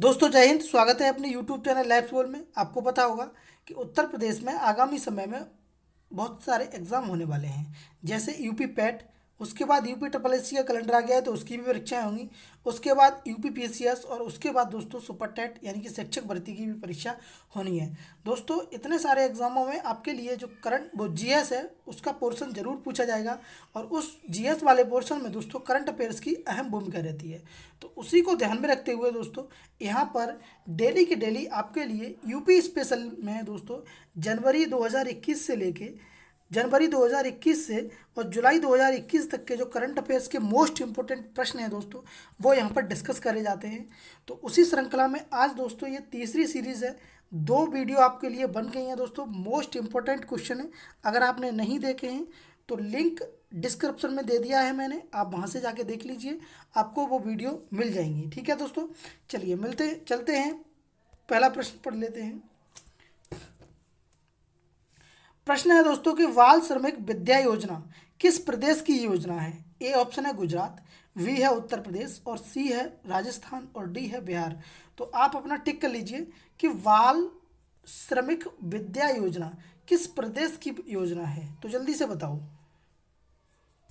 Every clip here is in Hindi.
दोस्तों जय हिंद। स्वागत है अपने यूट्यूब चैनल लाइफ स्कूल में। आपको पता होगा कि उत्तर प्रदेश में आगामी समय में बहुत सारे एग्ज़ाम होने वाले हैं, जैसे यूपी पैट। उसके बाद यूपी ट्रिपल एस सी का कैलेंडर आ गया है, तो उसकी भी परीक्षाएं होंगी। उसके बाद यूपी पीएससीएस और उसके बाद दोस्तों सुपर टेट यानी कि शिक्षक भर्ती की भी परीक्षा होनी है। दोस्तों इतने सारे एग्जामों में आपके लिए जो करंट वो जीएस है उसका पोर्शन जरूर पूछा जाएगा, और उस जीएस वाले पोर्शन में दोस्तों करंट अफेयर्स की अहम भूमिका रहती है। तो उसी को ध्यान में रखते हुए दोस्तों यहाँ पर डेली की डेली आपके लिए यूपी स्पेशल में दोस्तों जनवरी 2021 से और जुलाई 2021 तक के जो करंट अफेयर्स के मोस्ट इंपॉर्टेंट प्रश्न हैं दोस्तों, वो यहाँ पर डिस्कस करे जाते हैं। तो उसी श्रृंखला में आज दोस्तों ये तीसरी सीरीज़ है। 2 वीडियो आपके लिए बन गई हैं दोस्तों, मोस्ट इंपॉर्टेंट क्वेश्चन है। अगर आपने नहीं देखे हैं तो लिंक डिस्क्रिप्शन में दे दिया है मैंने, आप वहाँ से जाके देख लीजिए, आपको वो वीडियो मिल जाएंगी। ठीक है दोस्तों, चलिए चलते हैं, पहला प्रश्न पढ़ लेते हैं। प्रश्न है दोस्तों कि बाल श्रमिक विद्या योजना किस प्रदेश की योजना है? ए ऑप्शन है गुजरात, बी है उत्तर प्रदेश, और सी है राजस्थान, और डी है बिहार। तो आप अपना टिक कर लीजिए कि बाल श्रमिक विद्या योजना किस प्रदेश की योजना है, तो जल्दी से बताओ।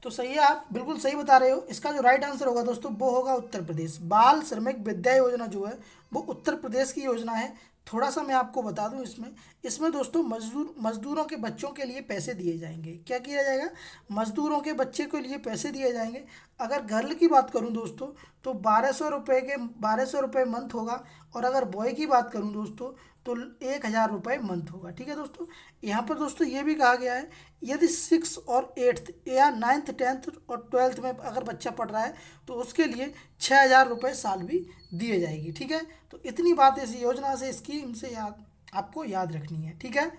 तो सही है, आप बिल्कुल सही बता रहे हो। इसका जो राइट आंसर होगा दोस्तों वो होगा उत्तर प्रदेश। बाल श्रमिक विद्या योजना जो है वो उत्तर प्रदेश की योजना है। थोड़ा सा मैं आपको बता दूं, इसमें इसमें दोस्तों मजदूरों के बच्चों के लिए पैसे दिए जाएंगे। क्या किया जाएगा? मजदूरों के बच्चे के लिए पैसे दिए जाएंगे। अगर गर्ल की बात करूं दोस्तों तो 1200 रुपये मंथ होगा, और अगर बॉय की बात करूं दोस्तों तो 1000 रुपये मंथ होगा। ठीक है दोस्तों, यहाँ पर दोस्तों ये भी कहा गया है यदि 6 और 8 या 9th 10th और 12th में अगर बच्चा पढ़ रहा है तो उसके लिए 6000 रुपये साल भी दिए जाएगी। ठीक है, तो इतनी बात इस योजना से, स्कीम से आपको याद रखनी है। ठीक है,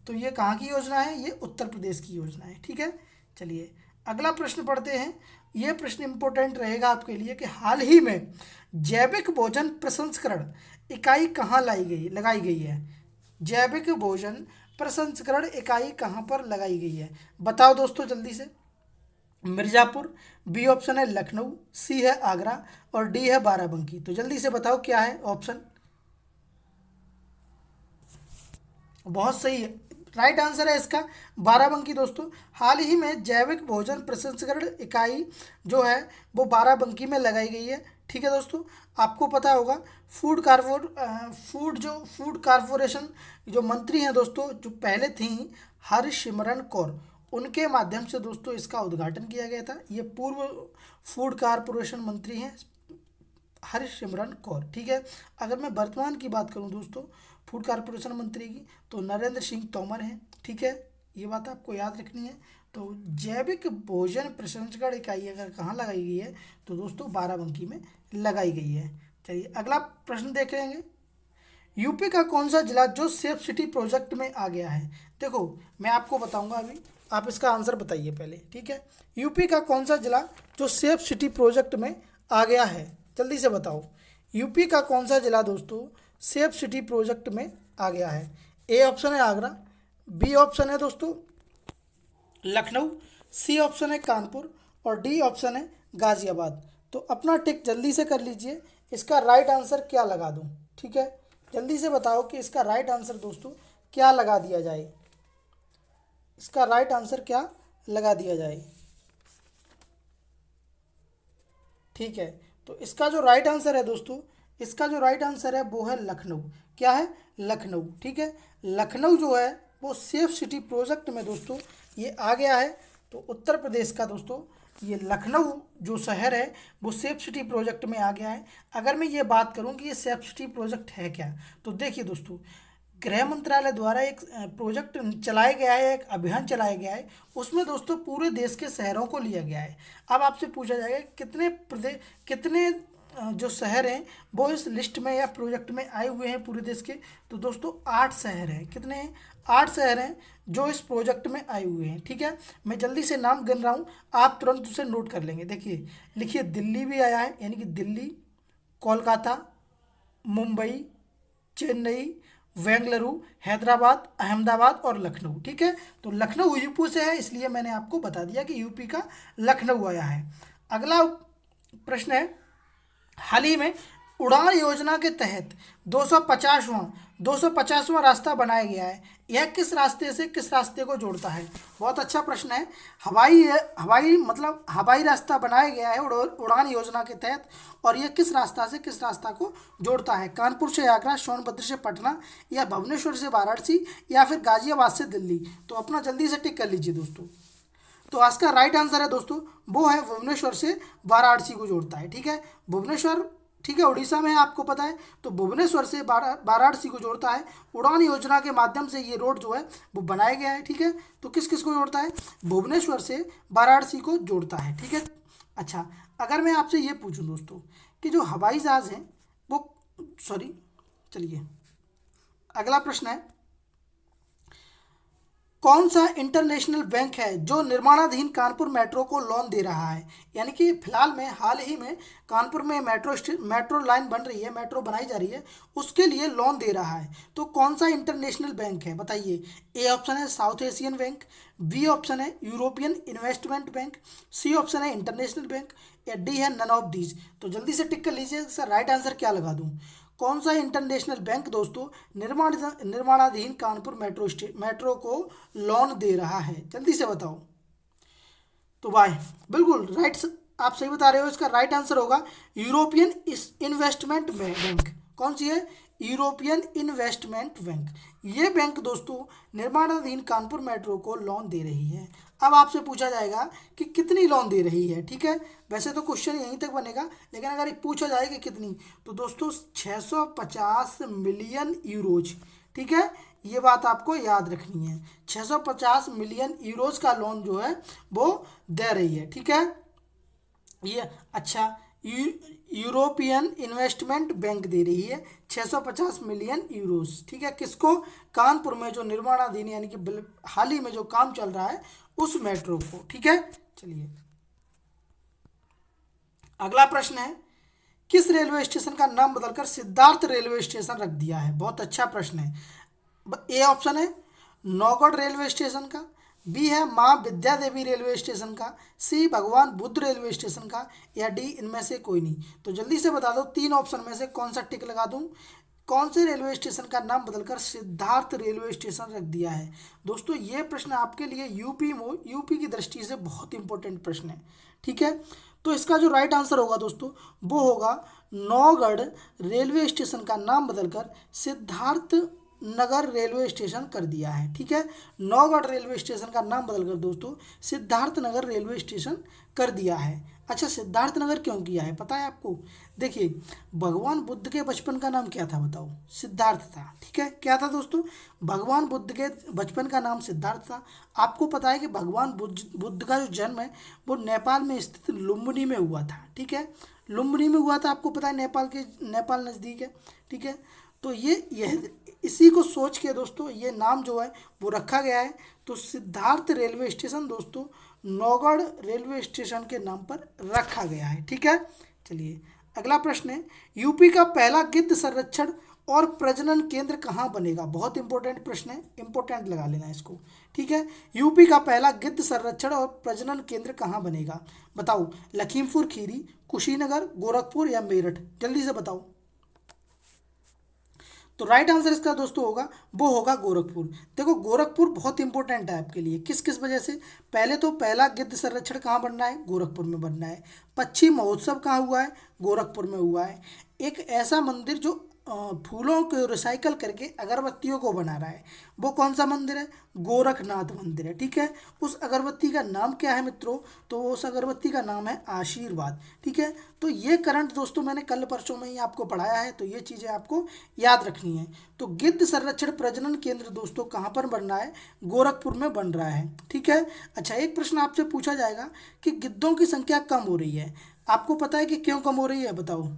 तो ये कहाँ की योजना है? ये उत्तर प्रदेश की योजना है। ठीक है, चलिए अगला प्रश्न पढ़ते हैं। ये प्रश्न इंपॉर्टेंट रहेगा आपके लिए कि हाल ही में जैविक भोजन प्रसंस्करण इकाई कहाँ लगाई गई है? जैविक भोजन प्रसंस्करण इकाई कहाँ पर लगाई गई है? बताओ दोस्तों जल्दी से। मिर्ज़ापुर, बी ऑप्शन है लखनऊ, सी है आगरा, और डी है बाराबंकी। तो जल्दी से बताओ क्या है ऑप्शन। बहुत सही है, राइट आंसर है इसका बाराबंकी। दोस्तों हाल ही में जैविक भोजन प्रसंस्करण इकाई जो है वो बाराबंकी में लगाई गई है। ठीक है दोस्तों, आपको पता होगा फूड कारपोरेशन जो मंत्री हैं दोस्तों, जो पहले थी हरसिमरन कौर, उनके माध्यम से दोस्तों इसका उद्घाटन किया गया था। ये पूर्व फूड कारपोरेशन मंत्री हैं हरसिमरन कौर। ठीक है, अगर मैं वर्तमान की बात करूं दोस्तों फूड कारपोरेशन मंत्री की, तो नरेंद्र सिंह तोमर हैं। ठीक है, ये बात आपको याद रखनी है। तो जैविक भोजन प्रसंस्करण इकाई अगर कहाँ लगाई गई है तो दोस्तों बाराबंकी में लगाई गई है। चलिए अगला प्रश्न देख लेंगे। यूपी का कौन सा जिला जो सेफ सिटी प्रोजेक्ट में आ गया है? देखो मैं आपको बताऊंगा अभी, आप इसका आंसर बताइए पहले। ठीक है, यूपी का कौन सा जिला जो सेफ सिटी प्रोजेक्ट में आ गया है? जल्दी से बताओ, यूपी का कौन सा जिला दोस्तों सेफ सिटी प्रोजेक्ट में आ गया है? ए ऑप्शन है आगरा, बी ऑप्शन है दोस्तों लखनऊ, सी ऑप्शन है कानपुर, और डी ऑप्शन है गाजियाबाद। तो अपना टिक जल्दी से कर लीजिए, इसका राइट आंसर क्या लगा दूं? ठीक है, जल्दी से बताओ कि इसका राइट आंसर दोस्तों क्या लगा दिया जाए। इसका राइट आंसर क्या लगा दिया जाए? ठीक है, तो इसका जो राइट आंसर है दोस्तों, इसका जो राइट आंसर है वो है लखनऊ। क्या है? लखनऊ। ठीक है, लखनऊ जो है वो सेफ सिटी प्रोजेक्ट में दोस्तों ये आ गया है। तो उत्तर प्रदेश का दोस्तों ये लखनऊ जो शहर है वो सेफ सिटी प्रोजेक्ट में आ गया है। अगर मैं ये बात करूं कि ये सेफ सिटी प्रोजेक्ट है क्या, तो देखिए दोस्तों गृह मंत्रालय द्वारा एक प्रोजेक्ट चलाया गया है, एक अभियान चलाया गया है। उसमें दोस्तों पूरे देश के शहरों को लिया गया है। अब आपसे पूछा जाएगा कितने जो शहर हैं वो इस लिस्ट में या प्रोजेक्ट में आए हुए हैं पूरे देश के, तो दोस्तों 8 शहर हैं। कितने हैं? 8 शहर हैं जो इस प्रोजेक्ट में आए हुए हैं। ठीक है, मैं जल्दी से नाम गिन रहा हूँ, आप तुरंत उसे नोट कर लेंगे। देखिए लिखिए, दिल्ली भी आया है, यानी कि दिल्ली, कोलकाता, मुंबई, चेन्नई, बेंगलुरु, हैदराबाद, अहमदाबाद और लखनऊ। ठीक है, तो लखनऊ यूपी से है, इसलिए मैंने आपको बता दिया कि यूपी का लखनऊ आया है। अगला प्रश्न है, हाल ही में उड़ान योजना के तहत 250वां रास्ता बनाया गया है। यह किस रास्ते से किस रास्ते को जोड़ता है? बहुत अच्छा प्रश्न है। हवाई रास्ता बनाया गया है उड़ान योजना के तहत, और यह किस रास्ता से किस रास्ता को जोड़ता है? कानपुर से आगरा, सोनभद्र से पटना, या भुवनेश्वर से वाराणसी, या फिर गाजियाबाद से दिल्ली? तो अपना जल्दी से टिक कर लीजिए दोस्तों। तो आज का राइट आंसर है दोस्तों, वो है भुवनेश्वर से वाराणसी को जोड़ता है। ठीक है, भुवनेश्वर, ठीक है, उड़ीसा में है, आपको पता है। तो भुवनेश्वर से वाराणसी को जोड़ता है। उड़ान योजना के माध्यम से ये रोड जो है वो बनाया गया है। ठीक है, तो किस किस को जोड़ता है? भुवनेश्वर से वाराणसी को जोड़ता है। ठीक है। अच्छा, अगर मैं आपसे ये पूछूं दोस्तों कि जो हवाई जहाज़ हैं वो, सॉरी, चलिए अगला प्रश्न है, कौन सा इंटरनेशनल बैंक है जो निर्माणाधीन कानपुर मेट्रो को लोन दे रहा है? यानी कि फिलहाल में, हाल ही में कानपुर में मेट्रो लाइन बन रही है, मेट्रो बनाई जा रही है, उसके लिए लोन दे रहा है। तो कौन सा इंटरनेशनल बैंक है बताइए? ए ऑप्शन है South Asian bank, B option है European investment bank, C option है इंटरनेशनल बैंक, या डी है नन ऑफ दीज? तो जल्दी से टिक कर लीजिए सर, राइट आंसर क्या लगा दूँ? कौन सा इंटरनेशनल बैंक दोस्तों निर्माणाधीन कानपुर मेट्रो को लोन दे रहा है? जल्दी से बताओ। तो वाई, बिल्कुल राइट, आप सही बता रहे हो। इसका राइट आंसर होगा यूरोपियन इन्वेस्टमेंट बैंक। कौन सी है? European investment bank. ये बैंक दोस्तों निर्माणाधीन कानपुर मेट्रो को लोन दे रही है। अब आपसे पूछा जाएगा कि कितनी लोन दे रही है। ठीक है, वैसे तो क्वेश्चन यहीं तक बनेगा, लेकिन अगर पूछा जाए कि कितनी, तो दोस्तों 650 मिलियन यूरोज। ठीक है, ये बात आपको याद रखनी है। 650 मिलियन यूरोज का लोन जो है वो दे रही है। ठीक है, ये अच्छा, यूरोपियन इन्वेस्टमेंट बैंक दे रही है 650 मिलियन यूरोस। ठीक है, किसको? कानपुर में जो निर्माणाधीन, यानी कि हाल ही में जो काम चल रहा है उस मेट्रो को। ठीक है, चलिए अगला प्रश्न है, किस रेलवे स्टेशन का नाम बदलकर सिद्धार्थ रेलवे स्टेशन रख दिया है? बहुत अच्छा प्रश्न है। ए ऑप्शन है नौगढ़ रेलवे स्टेशन का, बी है माँ विद्या देवी रेलवे स्टेशन का, सी भगवान बुद्ध रेलवे स्टेशन का, या डी इनमें से कोई नहीं? तो जल्दी से बता दो, तीन ऑप्शन में से कौन सा टिक लगा दूं? कौन से रेलवे स्टेशन का नाम बदलकर सिद्धार्थ रेलवे स्टेशन रख दिया है? दोस्तों ये प्रश्न आपके लिए यूपी की दृष्टि से बहुत इंपॉर्टेंट प्रश्न है। ठीक है, तो इसका जो राइट आंसर होगा दोस्तों वो होगा नौगढ़ रेलवे स्टेशन का नाम बदलकर सिद्धार्थ नगर रेलवे स्टेशन कर दिया है। ठीक है, नौगढ़ रेलवे स्टेशन का नाम बदलकर दोस्तों सिद्धार्थ नगर रेलवे स्टेशन कर दिया है। अच्छा, सिद्धार्थ नगर क्यों किया है पता है आपको? देखिए, भगवान बुद्ध के बचपन का नाम क्या था बताओ? सिद्धार्थ था। ठीक है, क्या था दोस्तों? भगवान बुद्ध के बचपन का नाम सिद्धार्थ था। आपको पता है कि भगवान बुद्ध का जो जन्म है वो नेपाल में स्थित लुम्बिनी में हुआ था। ठीक है, लुम्बिनी में हुआ था, आपको पता है, नेपाल नज़दीक है। ठीक है, तो यह इसी को सोच के दोस्तों ये नाम जो है वो रखा गया है। तो सिद्धार्थ रेलवे स्टेशन दोस्तों नौगढ़ रेलवे स्टेशन के नाम पर रखा गया है। ठीक है, चलिए अगला प्रश्न है, यूपी का पहला गिद्ध संरक्षण और प्रजनन केंद्र कहाँ बनेगा? बहुत इंपॉर्टेंट प्रश्न है, इंपॉर्टेंट लगा लेना इसको। ठीक है, यूपी का पहला गिद्ध संरक्षण और प्रजनन केंद्र कहाँ बनेगा? बताओ, लखीमपुर खीरी, कुशीनगर, गोरखपुर, या मेरठ? जल्दी से बताओ। तो राइट आंसर इसका दोस्तों होगा, वो होगा गोरखपुर। देखो, गोरखपुर बहुत इंपॉर्टेंट है आपके लिए। किस किस वजह से? पहले तो पहला गिद्ध संरक्षण कहाँ बनना है? गोरखपुर में बनना है। पक्षी महोत्सव कहाँ हुआ है? गोरखपुर में हुआ है। एक ऐसा मंदिर जो फूलों को रिसाइकल करके अगरबत्तियों को बना रहा है, वो कौन सा मंदिर है? गोरखनाथ मंदिर है। ठीक है, उस अगरबत्ती का नाम क्या है मित्रों? तो उस अगरबत्ती का नाम है आशीर्वाद। ठीक है, तो ये करंट दोस्तों मैंने कल परसों में ही आपको पढ़ाया है, तो ये चीज़ें आपको याद रखनी है। तो गिद्ध संरक्षण प्रजनन केंद्र दोस्तों कहाँ पर बन रहा है? गोरखपुर में बन रहा है। ठीक है, अच्छा, एक प्रश्न आपसे पूछा जाएगा कि गिद्धों की संख्या कम हो रही है, आपको पता है कि क्यों कम हो रही है? बताओ।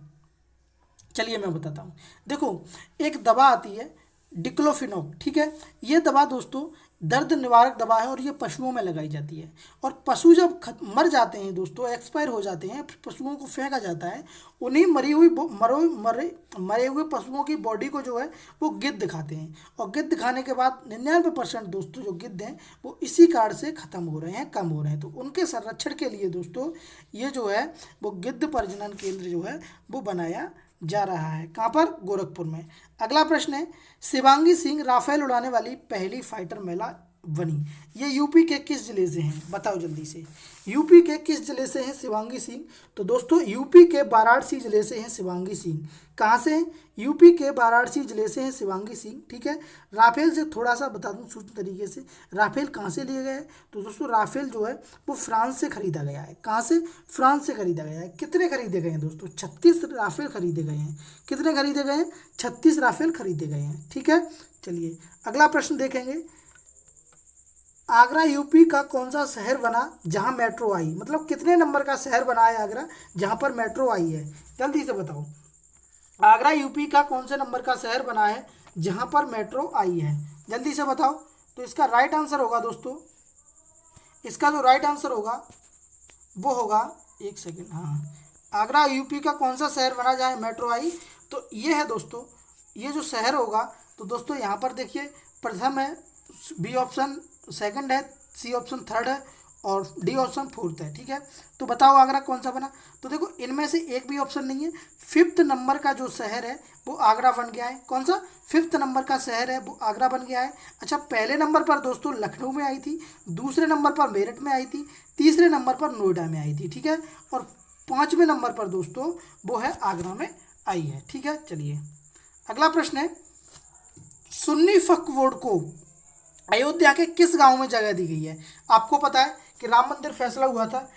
चलिए मैं बताता हूँ। देखो, एक दवा आती है डिक्लोफिनोक। ठीक है, ये दवा दोस्तों दर्द निवारक दवा है, और ये पशुओं में लगाई जाती है। और पशु जब मर जाते हैं दोस्तों, एक्सपायर हो जाते हैं, पशुओं को फेंका जाता है, उन्हीं मरे हुए पशुओं की बॉडी को जो है वो गिद्ध खाते हैं। और गिद्ध खाने के बाद 99% दोस्तों जो गिद्ध हैं वो इसी कारण से ख़त्म हो रहे हैं, कम हो रहे हैं। तो उनके संरक्षण के लिए दोस्तों ये जो है वो गिद्ध प्रजनन केंद्र जो है वो बनाया जा रहा है। कहाँ पर? गोरखपुर में। अगला प्रश्न है, शिवांगी सिंह राफेल उड़ाने वाली पहली फाइटर महिला बनी। ये यूपी के किस जिले से हैं? बताओ जल्दी से। यूपी के किस जिले से हैं शिवांगी सिंह? तो दोस्तों यूपी के वाराणसी जिले से हैं शिवांगी सिंह। कहाँ से हैं? यूपी के वाराणसी जिले से हैं शिवांगी सिंह। ठीक है। राफेल से थोड़ा सा बता दूं सूक्ष्म तरीके से, राफेल कहाँ से लिए गए हैं? तो दोस्तों राफेल जो है वो फ्रांस से खरीदा गया है। कहाँ से? फ्रांस से खरीदा गया है। कितने खरीदे गए हैं दोस्तों? 36 राफेल खरीदे गए हैं। कितने खरीदे गए हैं? 36 राफेल खरीदे गए हैं। ठीक है। चलिए अगला प्रश्न देखेंगे, आगरा यूपी का कौन सा शहर बना जहां मेट्रो आई? मतलब कितने नंबर का शहर बना है आगरा जहां पर मेट्रो आई है? जल्दी से बताओ। आगरा यूपी का कौन से नंबर का शहर बना है जहां पर मेट्रो आई है? जल्दी से बताओ। तो इसका राइट आंसर होगा दोस्तों, इसका जो राइट आंसर होगा वो होगा, एक सेकेंड, हाँ, आगरा यूपी का कौन सा शहर बना जहाँ मेट्रो आई? तो ये है दोस्तों, ये जो शहर होगा, तो दोस्तों यहाँ पर देखिए, प्रथम है, बी ऑप्शन सेकंड है, सी ऑप्शन थर्ड है और डी ऑप्शन फोर्थ है। ठीक है। तो बताओ आगरा कौन सा बना? तो देखो इनमें से एक भी ऑप्शन नहीं है। फिफ्थ नंबर का जो शहर है वो आगरा बन गया है। कौन सा? फिफ्थ नंबर का शहर है वो आगरा बन गया है। अच्छा, पहले नंबर पर दोस्तों लखनऊ में आई थी, दूसरे नंबर पर मेरठ में आई थी, तीसरे नंबर पर नोएडा में आई थी। ठीक है। और पाँचवें नंबर पर दोस्तों वो है आगरा में आई है। ठीक है। चलिए अगला प्रश्न है, सुन्नी वक्फ बोर्ड को अयोध्या के किस गांव में जगह दी गई है? आपको पता है कि राम मंदिर फैसला हुआ था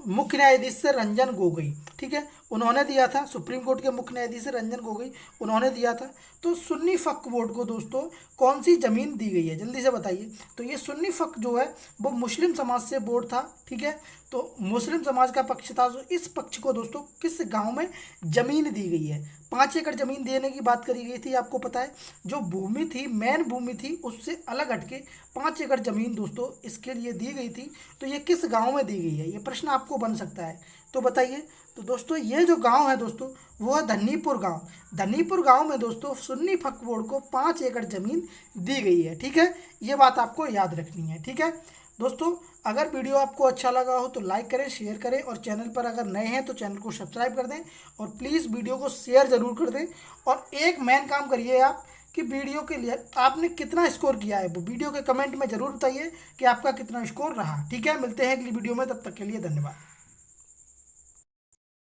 मुख्य न्यायाधीश से रंजन गोगोई। ठीक है। उन्होंने दिया था, सुप्रीम कोर्ट के मुख्य न्यायाधीश से रंजन गोगोई, उन्होंने दिया था। तो सुन्नी वक्फ बोर्ड को दोस्तों कौन सी जमीन दी गई है? जल्दी से बताइए। तो ये सुन्नी वक्फ जो है वो मुस्लिम समाज से बोर्ड था। ठीक है। तो मुस्लिम समाज का पक्ष था, जो इस पक्ष को दोस्तों किस गांव में जमीन दी गई है? 5 एकड़ जमीन देने की बात करी गई थी। आपको पता है जो भूमि थी, मेन भूमि थी, उससे अलग हटके 5 एकड़ जमीन दोस्तों इसके लिए दी गई थी। तो ये किस गांव में दी गई है? ये प्रश्न आपको बन सकता है, तो बताइए। तो दोस्तों ये जो गांव है दोस्तों वो है धन्नीपुर गांव। धन्नीपुर गांव में दोस्तों सुन्नी वक्फ बोर्ड को 5 एकड़ जमीन दी गई है। ठीक है। ये बात आपको याद रखनी है। ठीक है दोस्तों, अगर वीडियो आपको अच्छा लगा हो तो लाइक करें, शेयर करें और चैनल पर अगर नए हैं तो चैनल को सब्सक्राइब कर दें और प्लीज़ वीडियो को शेयर ज़रूर कर दें। और एक मेन काम करिए आप कि वीडियो के लिए आपने कितना स्कोर किया है वो वीडियो के कमेंट में ज़रूर बताइए कि आपका कितना स्कोर रहा। ठीक है। मिलते हैं अगली वीडियो में, तब तक के लिए धन्यवाद।